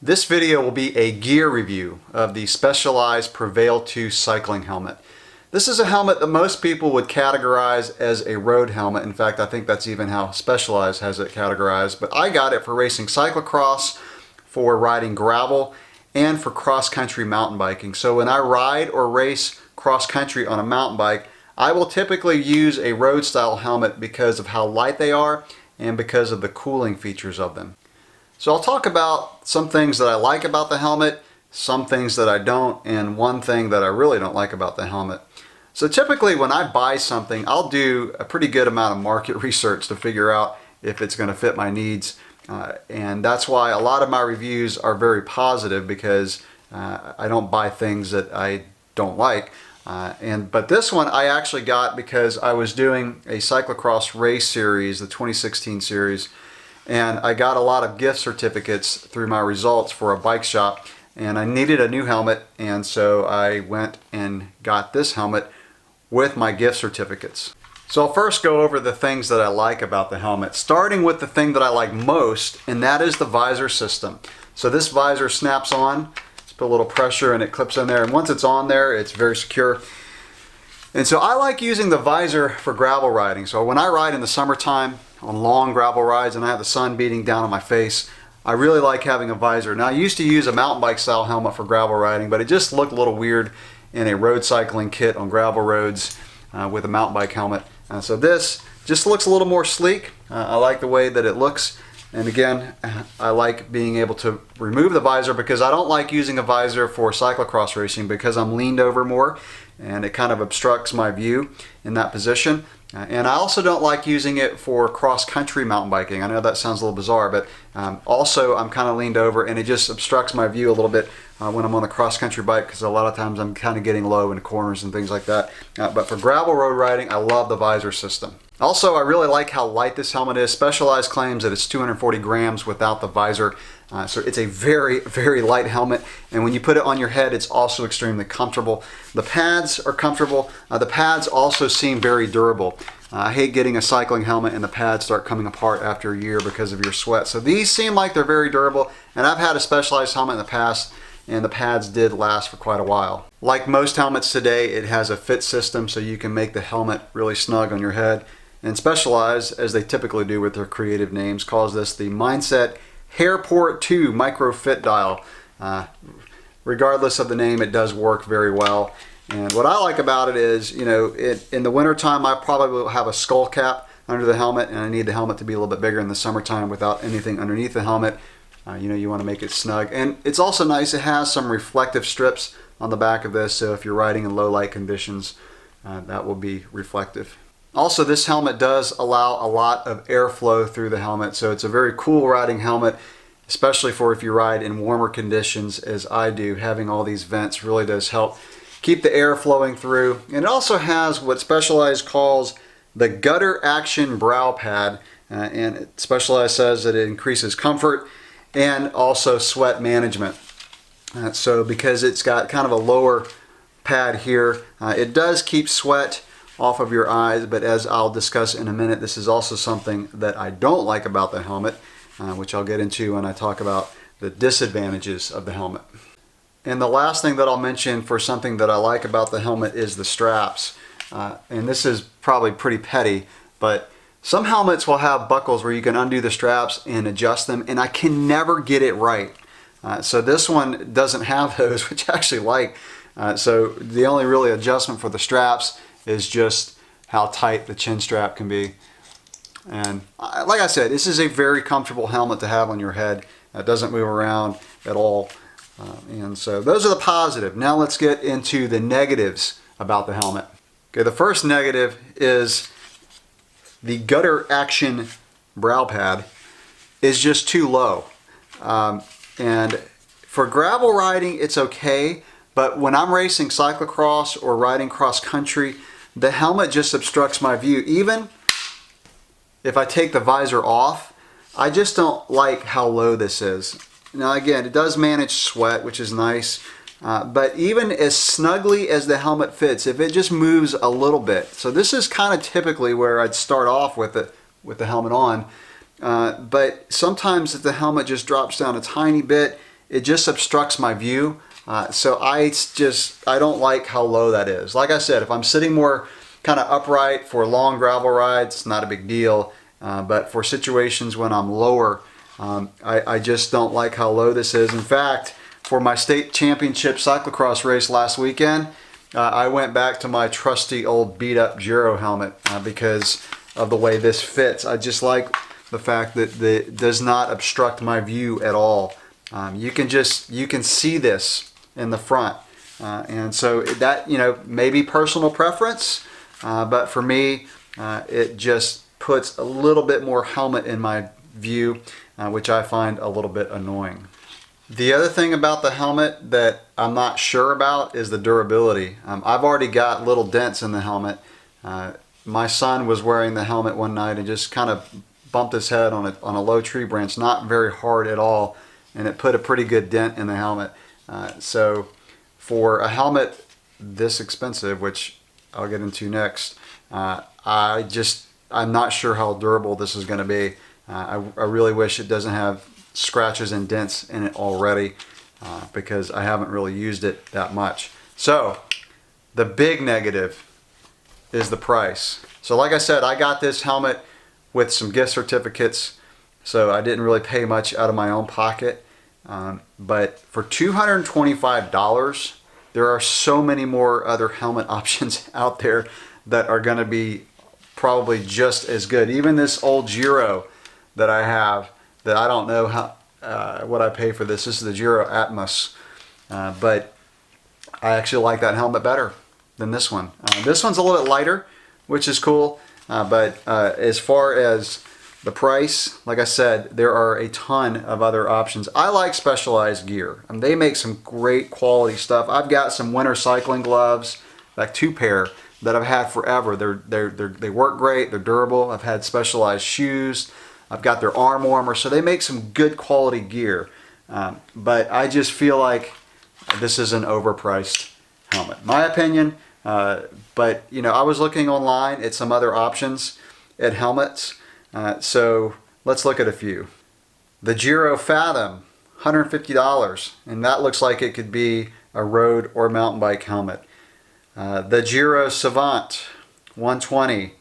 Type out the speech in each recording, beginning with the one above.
This video will be a gear review of the Specialized Prevail 2 cycling helmet. This is a helmet that most people would categorize as a road helmet. In fact, I think that's even how Specialized has it categorized. But I got it for racing cyclocross, for riding gravel, and for cross-country mountain biking. So when I ride or race cross-country on a mountain bike, I will typically use a road-style helmet because of how light they are and because of the cooling features of them. So I'll talk about some things that I like about the helmet, some things that I don't, and one thing that I really don't like about the helmet. So typically when I buy something, I'll do a pretty good amount of market research to figure out if it's going to fit my needs. And that's why a lot of my reviews are very positive, because I don't buy things that I don't like. But this one I actually got because I was doing a cyclocross race series, the 2016 series, and I got a lot of gift certificates through my results for a bike shop, and I needed a new helmet, and so I went and got this helmet with my gift certificates. So I'll first go over the things that I like about the helmet, starting with the thing that I like most, and that is the visor system. So this visor snaps on, just put a little pressure and it clips in there, and once it's on there, it's very secure. And so I like using the visor for gravel riding. So when I ride in the summertime on long gravel rides and I have the sun beating down on my face, I really like having a visor. Now I used to use a mountain bike style helmet for gravel riding, but it just looked a little weird in a road cycling kit on gravel roads with a mountain bike helmet. So this just looks a little more sleek. I like the way that it looks. And again, I like being able to remove the visor because I don't like using a visor for cyclocross racing because I'm leaned over more and it kind of obstructs my view in that position. And I also don't like using it for cross-country mountain biking. I know that sounds a little bizarre, but also I'm kind of leaned over and it just obstructs my view a little bit when I'm on a cross-country bike, because a lot of times I'm kind of getting low in corners and things like that. But for gravel road riding, I love the visor system. Also, I really like how light this helmet is. Specialized claims that it's 240 grams without the visor. So it's a very, very light helmet. And when you put it on your head, it's also extremely comfortable. The pads are comfortable. The pads also seem very durable. I hate getting a cycling helmet and the pads start coming apart after a year because of your sweat. So these seem like they're very durable. And I've had a Specialized helmet in the past, and the pads did last for quite a while. Like most helmets today, it has a fit system so you can make the helmet really snug on your head. And Specialized, as they typically do with their creative names, calls this the Mindset Hairport 2 Micro Fit Dial. Regardless of the name, it does work very well. And what I like about it is, you know, in the wintertime, I probably will have a skull cap under the helmet, and I need the helmet to be a little bit bigger in the summertime without anything underneath the helmet. You know, you want to make it snug. And it's also nice, it has some reflective strips on the back of this, so if you're riding in low light conditions, that will be reflective. Also, this helmet does allow a lot of airflow through the helmet, so it's a very cool riding helmet, especially for if you ride in warmer conditions as I do. Having all these vents really does help keep the air flowing through. And it also has what Specialized calls the gutter action brow pad, and Specialized says that it increases comfort and also sweat management. So because it's got kind of a lower pad here, it does keep sweat off of your eyes, but as I'll discuss in a minute, this is also something that I don't like about the helmet, which I'll get into when I talk about the disadvantages of the helmet. And the last thing that I'll mention for something that I like about the helmet is the straps. And this is probably pretty petty, but some helmets will have buckles where you can undo the straps and adjust them, and I can never get it right. So this one doesn't have those, which I actually like. So the only really adjustment for the straps is just how tight the chin strap can be. And like I said, this is a very comfortable helmet to have on your head. It doesn't move around at all. And so those are the positive. Now let's get into the negatives about the helmet. Okay, the first negative is the gutter action brow pad is just too low. And for gravel riding, it's okay, but when I'm racing cyclocross or riding cross country, the helmet just obstructs my view. Even if I take the visor off, I just don't like how low this is. Now again, it does manage sweat, which is nice, but even as snugly as the helmet fits, if it just moves a little bit. So this is kind of typically where I'd start off with the helmet on, but sometimes if the helmet just drops down a tiny bit, it just obstructs my view. So I don't like how low that is. Like I said, if I'm sitting more kind of upright for long gravel rides, it's not a big deal. But for situations when I'm lower, I just don't like how low this is. In fact, for my state championship cyclocross race last weekend, I went back to my trusty old beat up Giro helmet because of the way this fits. I just like the fact that it does not obstruct my view at all. You can see this in the front. And so that, maybe personal preference, but for me, it just puts a little bit more helmet in my view, which I find a little bit annoying. The other thing about the helmet that I'm not sure about is the durability. I've already got little dents in the helmet. My son was wearing the helmet one night and just kind of bumped his head on a low tree branch, not very hard at all, and it put a pretty good dent in the helmet. So for a helmet this expensive, which I'll get into next, I'm not sure how durable this is going to be. I really wish it doesn't have scratches and dents in it already, because I haven't really used it that much. So the big negative is the price. So like I said, I got this helmet with some gift certificates, so I didn't really pay much out of my own pocket. But for $225, there are so many more other helmet options out there that are going to be probably just as good. Even this old Giro that I have, that I don't know what I pay for this. This is the Giro Atmos, but I actually like that helmet better than this one. This one's a little bit lighter, which is cool, but as far as the price, like I said, there are a ton of other options. I like Specialized gear. They make some great quality stuff. I've got some winter cycling gloves, like 2 pair, that I've had forever. They work great, they're durable. I've had Specialized shoes. I've got their arm warmer, so they make some good quality gear. But I just feel like this is an overpriced helmet. My opinion, but I was looking online at some other options at helmets. So let's look at a few. The Giro Fathom, $150, and that looks like it could be a road or mountain bike helmet. The Giro Savant, $120.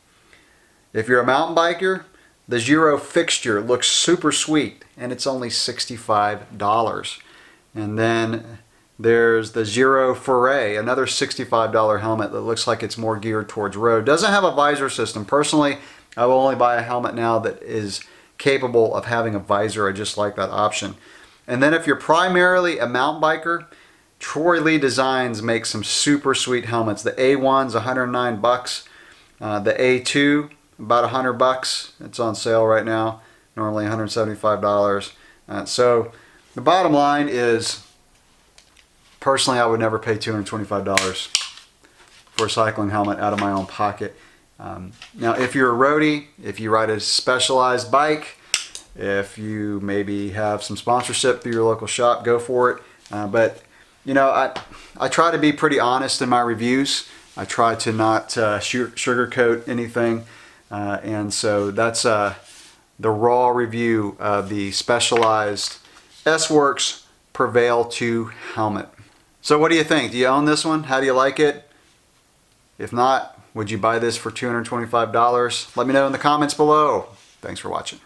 If you're a mountain biker, the Giro fixture looks super sweet, and it's only $65. And then there's the Giro Foray, another $65 helmet that looks like it's more geared towards road. Doesn't have a visor system. Personally, I will only buy a helmet now that is capable of having a visor. I just like that option. And then if you're primarily a mountain biker, Troy Lee Designs makes some super sweet helmets. The A1's $109. The A2, about $100. It's on sale right now, normally $175. So the bottom line is, personally, I would never pay $225 for a cycling helmet out of my own pocket. Now, if you're a roadie, if you ride a Specialized bike, if you maybe have some sponsorship through your local shop, go for it. But I try to be pretty honest in my reviews. I try to not sugarcoat anything. And so that's the raw review of the Specialized S-Works Prevail 2 helmet. So what do you think? Do you own this one? How do you like it? If not, would you buy this for $225? Let me know in the comments below. Thanks for watching.